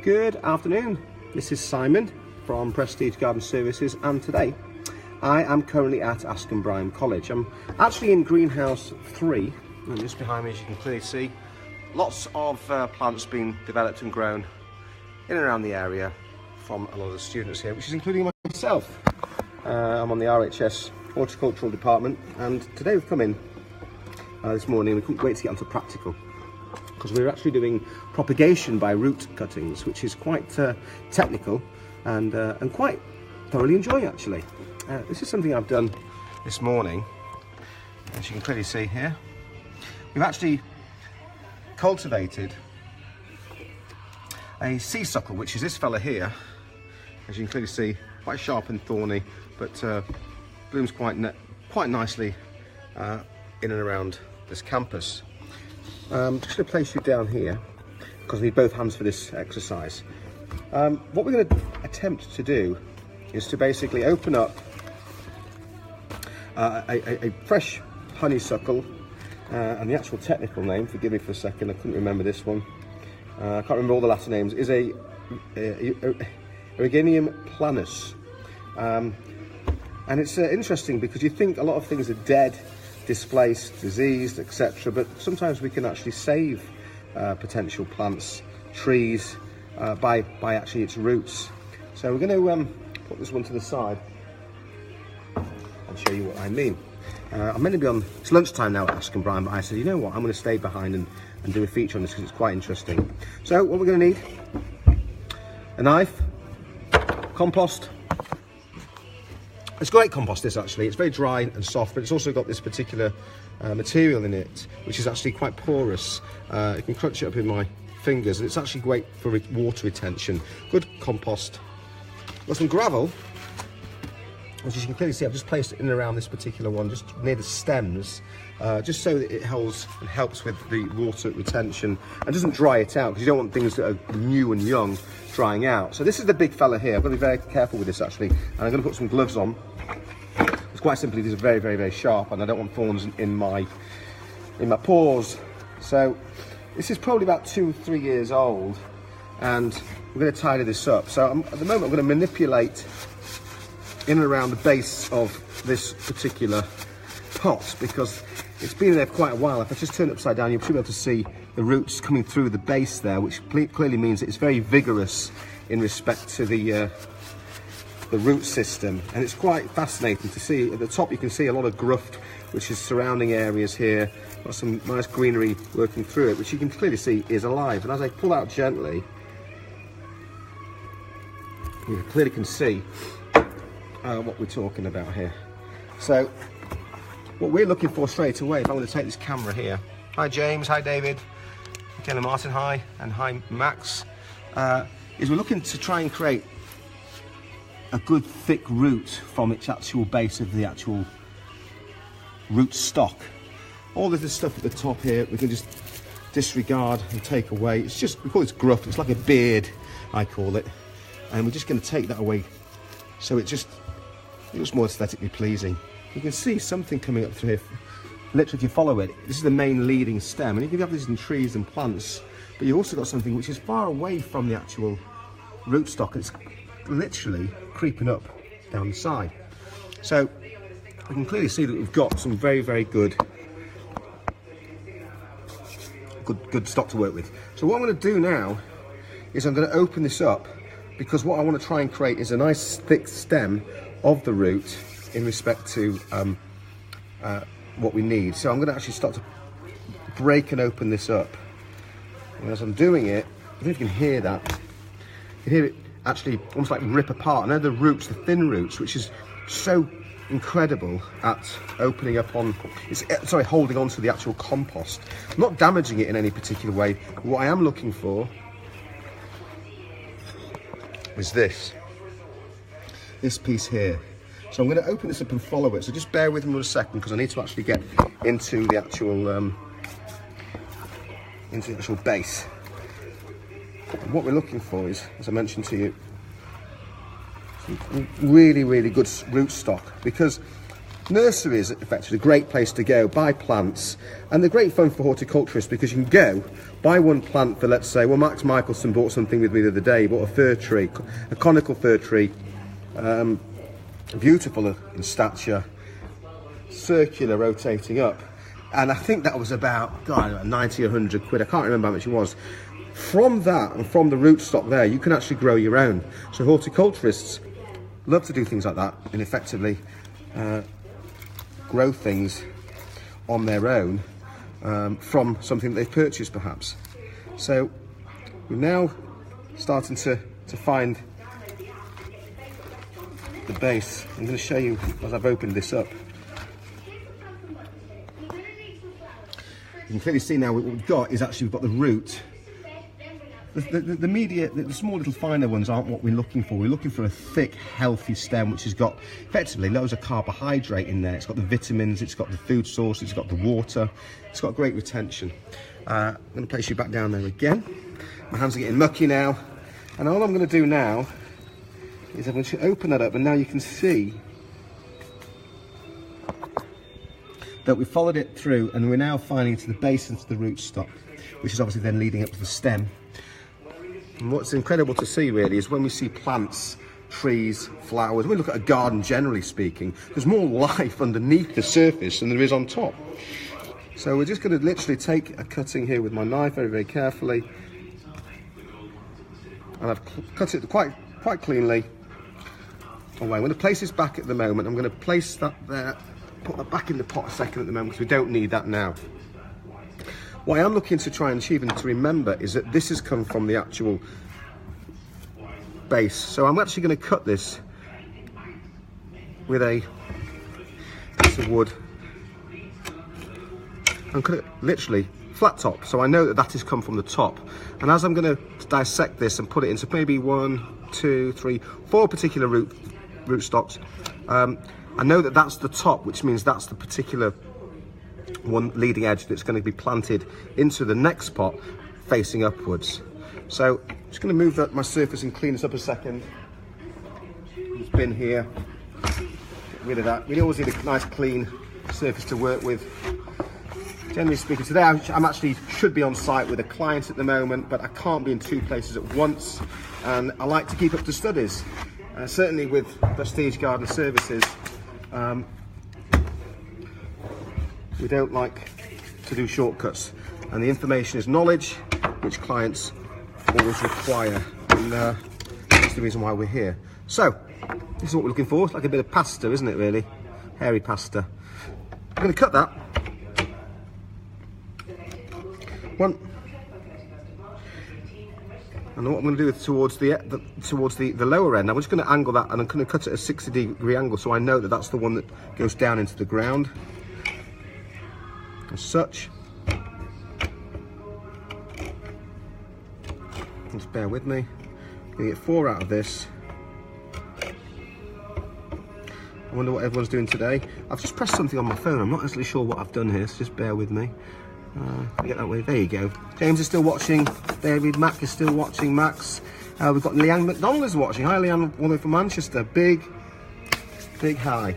Good afternoon, this is Simon from Prestige Garden Services, and today I am currently at Askham Bryan College. I'm actually in greenhouse 3, and just behind me, as you can clearly see, lots of plants being developed and grown in and around the area from a lot of the students here, which is including myself. I'm on the RHS Horticultural Department, and today we've come in this morning. We couldn't wait to get onto practical, because we're actually doing propagation by root cuttings, which is quite technical and quite thoroughly enjoying actually. This is something I've done this morning, as you can clearly see here. We've actually cultivated a sea suckle, which is this fella here, as you can clearly see, quite sharp and thorny, but blooms quite nicely in and around this campus. I'm just going to place you down here because we need both hands for this exercise. What we're going to attempt to do is to basically open up a fresh honeysuckle, and the actual technical name, forgive me for a second, I couldn't remember this one, I can't remember all the Latin names, is a Erigenium planus. And it's interesting because you think a lot of things are dead, displaced, diseased, etc., but sometimes we can actually save potential plants, trees, by actually its roots. So we're going to put this one to the side and show you what I mean. I'm meant to be on, it's lunchtime now at Askham Bryan, but I said, you know what, I'm going to stay behind and do a feature on this because it's quite interesting. So what we're going to need: a knife, compost. It's great compost, this actually. It's very dry and soft, but it's also got this particular material in it, which is actually quite porous. You can crunch it up in my fingers, and it's actually great for water retention. Good compost. Got some gravel, which you can clearly see I've just placed it in and around this particular one, just near the stems, just so that it holds and helps with the water retention and doesn't dry it out, because you don't want things that are new and young drying out. So this is the big fella here. I've got to be very careful with this actually, and I'm going to put some gloves on. It's quite simply, these are very, very, very sharp, and I don't want thorns in my paws. So this is probably about 2 or 3 years old, and we're going to tidy this up. So at the moment I'm going to manipulate in and around the base of this particular pot, because it's been there for quite a while. If I just turn it upside down, you'll be able to see the roots coming through the base there, which clearly means that it's very vigorous in respect to the root system. And it's quite fascinating to see. At the top you can see a lot of gruft, which is surrounding areas here. Got some nice greenery working through it, which you can clearly see is alive. And as I pull out gently, you clearly can see what we're talking about here. So what we're looking for straight away, if I'm going to take this camera here, hi James, hi David, Ken and Martin, hi, and hi Max, is we're looking to try and create a good thick root from its actual base of the actual root stock. All of this stuff at the top here we can just disregard and take away. It's just, we call it gruff, it's like a beard, I call it, and we're just going to take that away so it looks more aesthetically pleasing. You can see something coming up through here. Literally, if you follow it, this is the main leading stem, and you can have this in trees and plants, but you've also got something which is far away from the actual rootstock, and it's literally creeping up down the side. So we can clearly see that we've got some very, very good stock to work with. So what I'm going to do now is I'm going to open this up, because what I want to try and create is a nice thick stem of the root in respect to what we need. So I'm going to actually start to break and open this up. And as I'm doing it, I don't know if you can hear that. You can hear it actually almost like rip apart. And they're the roots, the thin roots, which is so incredible at opening up on, holding on to the actual compost. I'm not damaging it in any particular way. What I am looking for is this piece here. So I'm going to open this up and follow it. So just bear with me for a second, because I need to actually get into the actual base. And what we're looking for is, as I mentioned to you, some really, really good root stock, because nurseries are effectively a great place to go, buy plants, and they're great fun for horticulturists because you can go, buy one plant for, let's say, well, Max Michelson bought something with me the other day, he bought a fir tree, a conical fir tree, beautiful in stature, circular, rotating up, and I think that was about, God, 90 or 100 quid, I can't remember how much it was. From that, and from the rootstock there, you can actually grow your own. So horticulturists love to do things like that, and effectively grow things on their own from something that they've purchased perhaps. So we're now starting to find the base. I'm going to show you as I've opened this up. You can clearly see now what we've got is actually we've got the root. The small little finer ones aren't what we're looking for. We're looking for a thick, healthy stem which has got effectively loads of carbohydrate in there. It's got the vitamins, it's got the food source, it's got the water, it's got great retention. I'm going to place you back down there again. My hands are getting mucky now, and all I'm going to do now is I'm going to open that up, and now you can see that we followed it through, and we're now finding to the base and to the rootstock, which is obviously then leading up to the stem. And what's incredible to see really is when we see plants, trees, flowers, we look at a garden generally speaking, there's more life underneath the surface than there is on top. So we're just going to literally take a cutting here with my knife very, very carefully. And I've cut it quite cleanly away. I'm going to place this back at the moment. I'm going to place that there, put that back in the pot a second at the moment because we don't need that now. What I am looking to try and achieve and to remember is that this has come from the actual base. So I'm actually going to cut this with a piece of wood and cut it literally flat top. So I know that that has come from the top. And as I'm going to dissect this and put it into maybe 1, 2, 3, 4 particular root stocks, I know that that's the top, which means that's the particular one leading edge that's going to be planted into the next pot facing upwards. So I'm just going to move my surface and clean this up a second. This bin here, get rid of that. We always need a nice clean surface to work with. Generally speaking, today I'm actually should be on site with a client at the moment, but I can't be in 2 places at once, and I like to keep up to studies. Certainly with Prestige Garden Services, we don't like to do shortcuts, and the information is knowledge, which clients always require, and that's the reason why we're here. So this is what we're looking for. It's like a bit of pasta, isn't it, really? Hairy pasta. I'm going to cut that one, and what I'm going to do is towards the lower end, I'm just going to angle that, and I'm going to cut it at a 60-degree angle so I know that that's the one that goes down into the ground as such. Just bear with me. I'm going to get 4 out of this. I wonder what everyone's doing today. I've just pressed something on my phone. I'm not actually sure what I've done here, so just bear with me. Get that way. There you go. James is still watching. David, Mac is still watching. Max. We've got Leanne McDonald is watching. Hi, Leanne, all the way from Manchester. Big hi.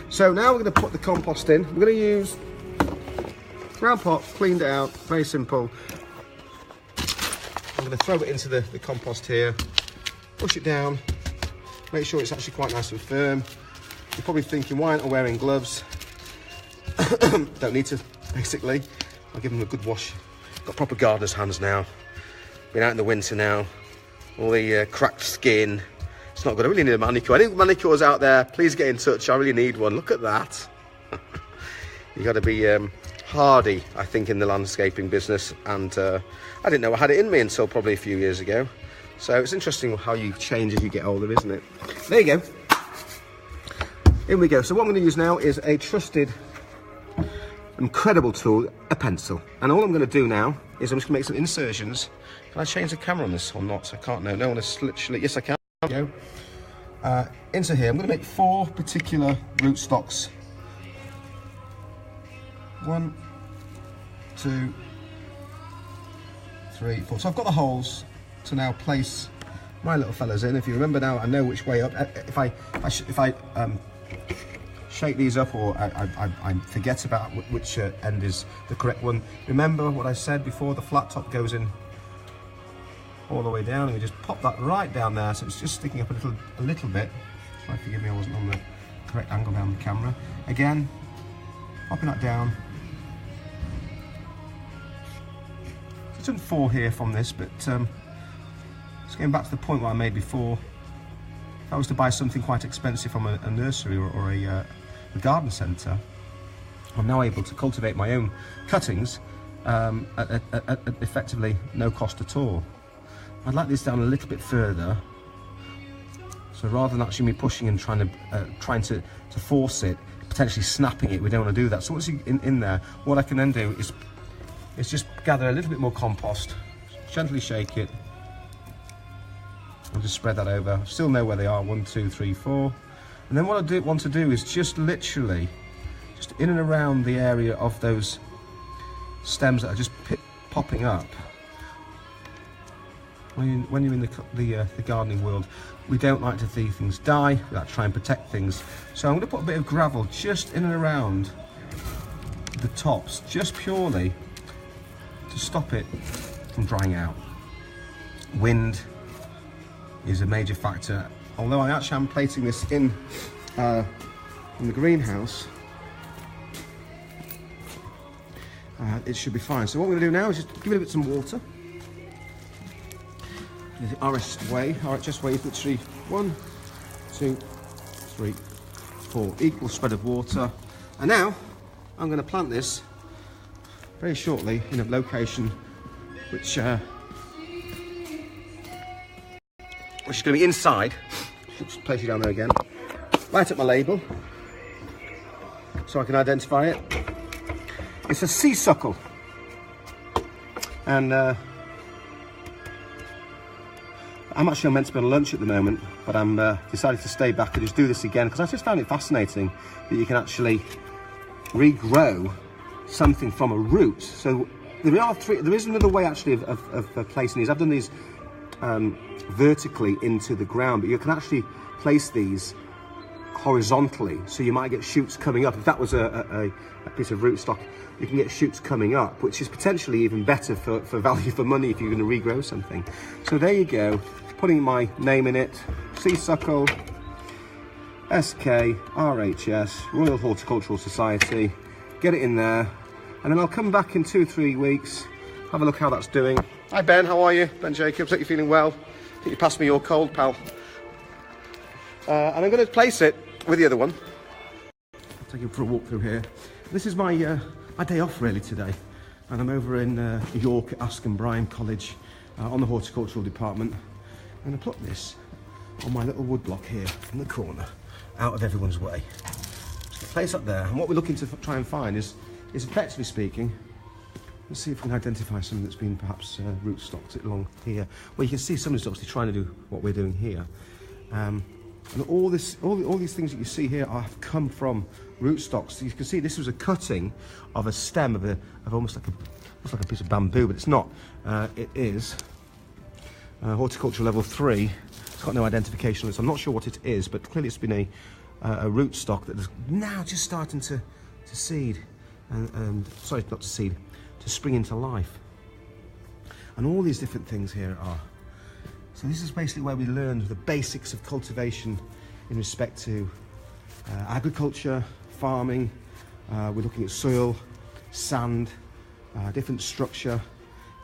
So now we're going to put the compost in. We're going to use round pot, cleaned out, very simple. I'm going to throw it into the compost here, push it down, make sure it's actually quite nice and firm. You're probably thinking, why aren't I wearing gloves? Don't need to, basically. I'll give them a good wash. Got proper gardener's hands now. Been out in the winter now. All the cracked skin. It's not good. I really need a manicure. Any manicures out there, please get in touch. I really need one. Look at that. You got to be hardy, I think, in the landscaping business. And I didn't know I had it in me until probably a few years ago. So it's interesting how you change as you get older, isn't it? There you go. In we go. So what I'm going to use now is a trusted, incredible tool, a pencil. And all I'm going to do now is I'm just going to make some insertions. Can I change the camera on this or not? I can't know. No one is literally. Yes, I can. Go. Into here. I'm going to make 4 particular rootstocks. 1, 2, 3, 4. So I've got the holes to now place my little fellas in. If you remember now, I know which way up. If I shake these up, or I forget about which end is the correct one. Remember what I said before, the flat top goes in all the way down, and we just pop that right down there, so it's just sticking up a little bit. Sorry, forgive me, I wasn't on the correct angle down the camera. Again, popping that down. It's done 4 here from this, but just going back to the point what I made before, if I was to buy something quite expensive from a nursery or a garden centre, I'm now able to cultivate my own cuttings at effectively no cost at all. I'd like this down a little bit further, so rather than actually me pushing and trying to force it, potentially snapping it, we don't want to do that. So once you're in there, what I can then do is just gather a little bit more compost, gently shake it, and just spread that over. I still know where they are, 1, 2, 3, 4. And then what I want to do is just literally, just in and around the area of those stems that are just popping up. When you're in the gardening world, we don't like to see things die, we like to try and protect things. So I'm going to put a bit of gravel just in and around the tops, just purely to stop it from drying out. Wind is a major factor. Although I actually am placing this in the greenhouse, it should be fine. So what we're going to do now is just give it a bit some water. The RHS way is literally 1, 2, 3, 4, equal spread of water. And now I'm going to plant this very shortly in a location which is going to be inside. Just place it down there again. Light up my label so I can identify it. It's a sea suckle, and I'm actually meant to be on lunch at the moment, but I'm decided to stay back and just do this again because I just found it fascinating that you can actually regrow something from a root. So there is another way actually of placing these. I've done these vertically into the ground, but you can actually place these horizontally, so you might get shoots coming up. If that was a piece of rootstock, you can get shoots coming up, which is potentially even better for value for money if you're going to regrow something. So there you go, putting my name in it, Sea Suckle, SK, RHS, Royal Horticultural Society, get it in there, and then I'll come back in 2 or 3 weeks, have a look how that's doing. Hi Ben, how are you? Ben Jacobs, hope you're feeling well. I think you passed me your cold, pal. And I'm going to place it with the other one. I'll take you for a walk through here. This is my day off really today, and I'm over in York at Askham Bryan College on the horticultural department. I'm going to put this on my little wood block here in the corner, out of everyone's way. Just place that there, and what we're looking to try and find is effectively speaking, let's see if we can identify something that's been perhaps rootstocked along here. Well, you can see someone's obviously trying to do what we're doing here. And all these things that you see here have come from rootstocks. So you can see this was a cutting of a stem of almost like a piece of bamboo, but it's not. It is horticulture level 3. It's got no identification on it, so I'm not sure what it is, but clearly it's been a rootstock that is now just starting to seed, and sorry, not to seed, to spring into life. And all these different things here are. So this is basically where we learned the basics of cultivation in respect to agriculture, farming. We're looking at soil, sand, different structure,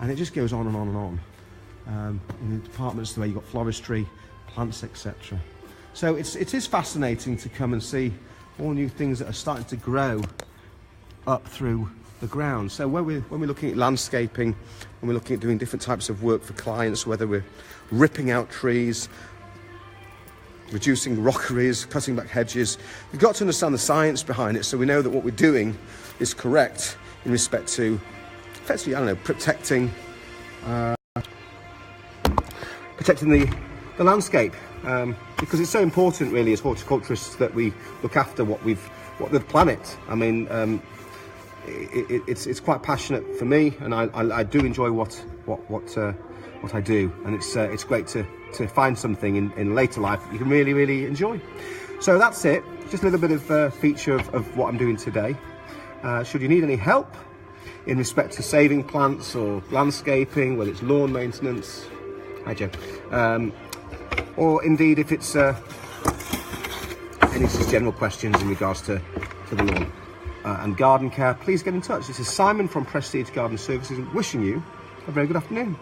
and it just goes on and on and on. In the departments where you've got floristry, plants, etc. So it is fascinating to come and see all new things that are starting to grow up through the ground. So when we're looking at landscaping, when we're looking at doing different types of work for clients, whether we're ripping out trees, reducing rockeries, cutting back hedges, we've got to understand the science behind it so we know that what we're doing is correct in respect to, effectively, I don't know, protecting the landscape, because it's so important really as horticulturists that we look after what the planet. I mean, it's quite passionate for me, and I do enjoy what I do, and it's great to find something in later life that you can really enjoy. So that's it, just a little bit of feature of what I'm doing today. Should you need any help in respect to saving plants or landscaping, whether it's lawn maintenance, hi Joe, or indeed if it's any just general questions in regards to the lawn and garden care, please get in touch. This is Simon from Prestige Garden Services, wishing you a very good afternoon.